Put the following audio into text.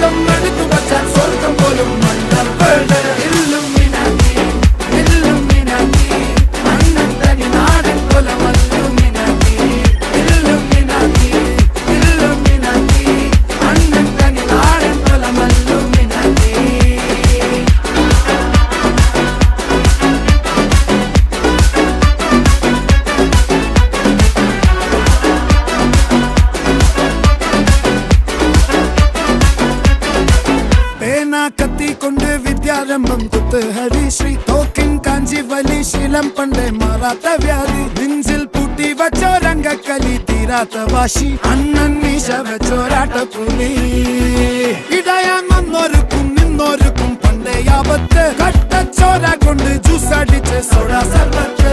കാലം എടുത്തു വച്ചാൽ സ്വർഗം പോലും മണ്ണപ്പേട് ഇല്ലുമിനാറ്റി ഇല്ലുമിനാറ്റി അണ്ണത്തനി നാടൻ കൊലമല്ലുമിനാറ്റി ഇല്ലുമിനാറ്റി ഇല്ലുമിനാറ്റി അണ്ണത്തനി നാടൻ കൊലമല്ലുമിനാറ്റി കത്തി കൊണ്ട് വിദ്യാരംഭം കുത്ത് ഹരിശ്രീ തോക്കിൻ കാഞ്ചി വലി ശീലം പണ്ടേ മാറാത്ത വ്യാധി നെഞ്ചിൽ പൂട്ടി വച്ചോരംഗക്കലി തീരാത്ത വാശി അണ്ണൻ മീശ വെച്ചോരാട്ട പുലി ഇടയാൻ വന്നോർക്കും നിന്നോർക്കും പണ്ടേ ആപത്ത് കട്ടച്ചോര കൊണ്ട് ജ്യൂസ് അടിച്ച് സോഡ സർബത്ത്